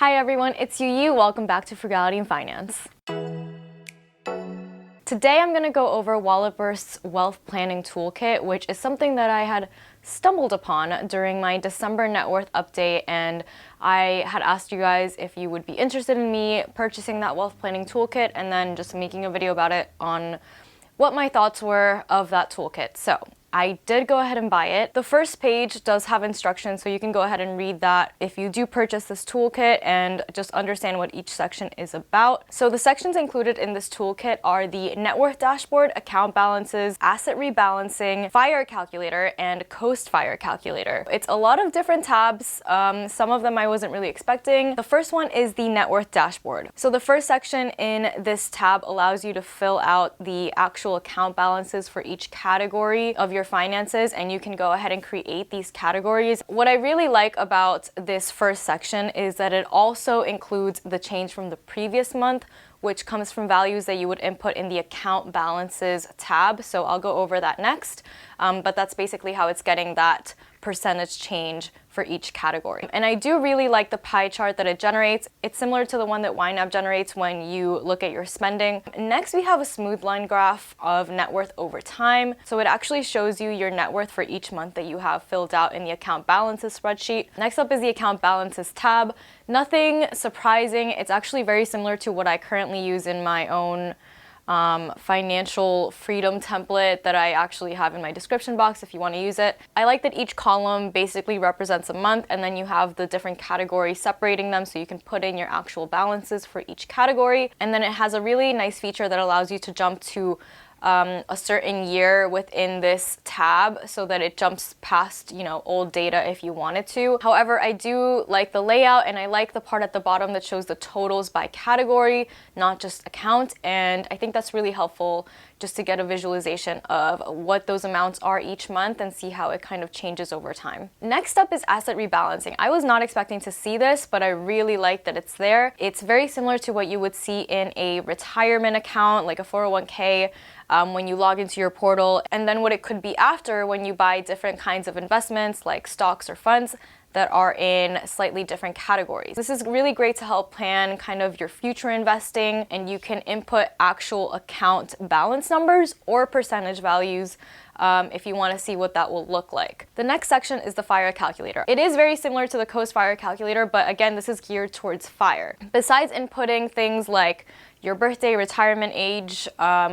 Hi everyone, it's Yu. Welcome back to Frugality in Finance. Today I'm going to go over WalletBurst's wealth planning toolkit, which is something that I had stumbled upon during my December net worth update, and I had asked you guys if you would be interested in me purchasing that wealth planning toolkit and then just making a video about it on what my thoughts were of that toolkit. So I did go ahead and buy it. The first page does have instructions, so you can go ahead and read that if you do purchase this toolkit and just understand what each section is about. So the sections included in this toolkit are the net worth dashboard, account balances, asset rebalancing, fire calculator, and coast fire calculator. It's a lot of different tabs. Some of them I wasn't really expecting. The first one is the net worth dashboard. So the first section in this tab allows you to fill out the actual account balances for each category of your finances, and you can go ahead and create these categories. What I really like about this first section is that it also includes the change from the previous month, which comes from values that you would input in the account balances tab. So I'll go over that next, but that's basically how it's getting that percentage change for each category. And I do really like the pie chart that it generates. It's similar to the one that YNAB generates when you look at your spending. Next, we have a smooth line graph of net worth over time. So it actually shows you your net worth for each month that you have filled out in the account balances spreadsheet. Next up is the account balances tab. Nothing surprising. It's actually very similar to what I currently use in my own financial freedom template that I actually have in my description box if you want to use it. I like that each column basically represents a month, and then you have the different categories separating them so you can put in your actual balances for each category. And then it has a really nice feature that allows you to jump to a certain year within this tab so that it jumps past, old data if you wanted to. However, I do like the layout, and I like the part at the bottom that shows the totals by category, not just account. And I think that's really helpful just to get a visualization of what those amounts are each month and see how it kind of changes over time. Next up is asset rebalancing. I was not expecting to see this, but I really like that it's there. It's very similar to what you would see in a retirement account, like a 401k, when you log into your portal, and then what it could be after when you buy different kinds of investments like stocks or funds that are in slightly different categories. This is really great to help plan kind of your future investing, and you can input actual account balance numbers or percentage values if you want to see what that will look like. The next section is the fire calculator. It is very similar to the coast fire calculator, but again, this is geared towards fire. Besides inputting things like your birthday, retirement age,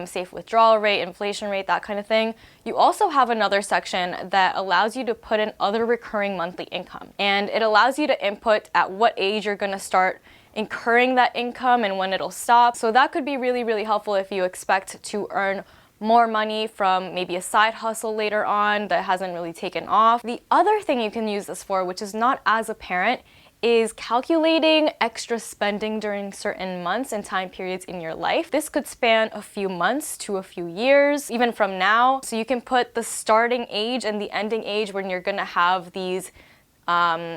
safe withdrawal rate, inflation rate, that kind of thing, you also have another section that allows you to put in other recurring monthly income. And it allows you to input at what age you're going to start incurring that income and when it'll stop. So that could be really, really helpful if you expect to earn more money from maybe a side hustle later on that hasn't really taken off. The other thing you can use this for, which is not as apparent, is calculating extra spending during certain months and time periods in your life. This could span a few months to a few years, even from now. So you can put the starting age and the ending age when you're gonna have these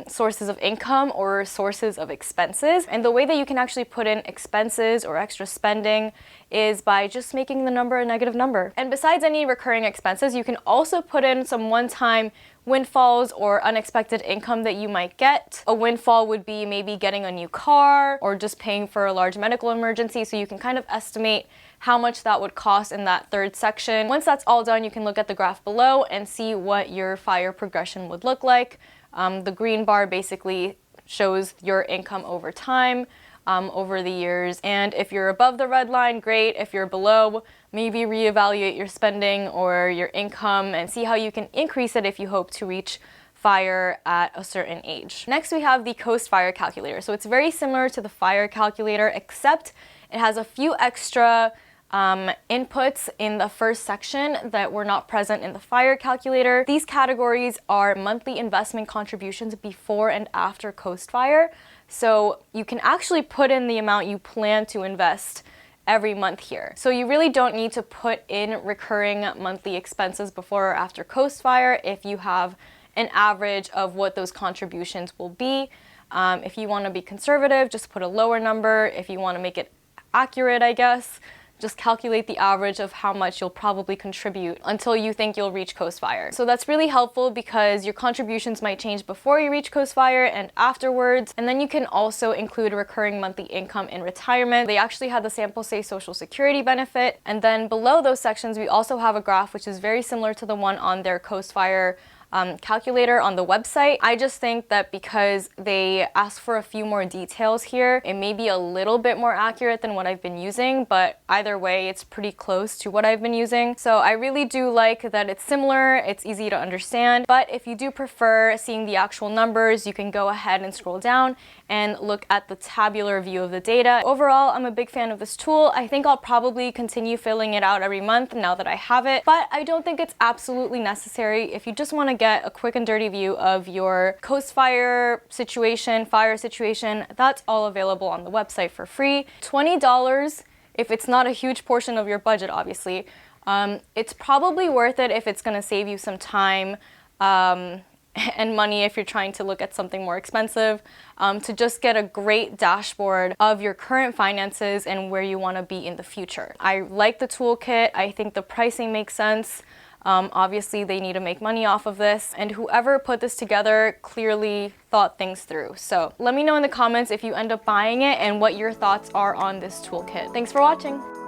sources of income or sources of expenses. And the way that you can actually put in expenses or extra spending is by just making the number a negative number. And besides any recurring expenses, you can also put in some one-time windfalls or unexpected income that you might get. A windfall would be maybe getting a new car or just paying for a large medical emergency, so you can kind of estimate how much that would cost in that third section. Once that's all done, you can look at the graph below and see what your fire progression would look like. The green bar basically shows your income over time, over the years. And if you're above the red line, great. If you're below, maybe reevaluate your spending or your income and see how you can increase it if you hope to reach fire at a certain age. Next, we have the coast fire calculator. So it's very similar to the fire calculator, except it has a few extra inputs in the first section that were not present in the fire calculator. These categories are monthly investment contributions before and after coast fire. So you can actually put in the amount you plan to invest every month here. So you really don't need to put in recurring monthly expenses before or after coast fire if you have an average of what those contributions will be. If you want to be conservative, just put a lower number. If you want to make it accurate, I guess, just calculate the average of how much you'll probably contribute until you think you'll reach Coastfire. So that's really helpful because your contributions might change before you reach Coastfire and afterwards. And then you can also include recurring monthly income in retirement. They actually had the sample say Social Security benefit. And then below those sections, we also have a graph which is very similar to the one on their Coastfire calculator on the website. I just think that because they ask for a few more details here, it may be a little bit more accurate than what I've been using, but either way, it's pretty close to what I've been using. So I really do like that it's similar, it's easy to understand, but if you do prefer seeing the actual numbers, you can go ahead and scroll down and look at the tabular view of the data. Overall, I'm a big fan of this tool. I think I'll probably continue filling it out every month now that I have it, but I don't think it's absolutely necessary. If you just want to get a quick and dirty view of your Coastfire situation, fire situation, that's all available on the website for free. $20 if it's not a huge portion of your budget, obviously. It's probably worth it if it's going to save you some time and money if you're trying to look at something more expensive, to just get a great dashboard of your current finances and where you want to be in the future. I like the toolkit. I think the pricing makes sense. Obviously, they need to make money off of this, and whoever put this together clearly thought things through. So let me know in the comments if you end up buying it and what your thoughts are on this toolkit. Thanks for watching.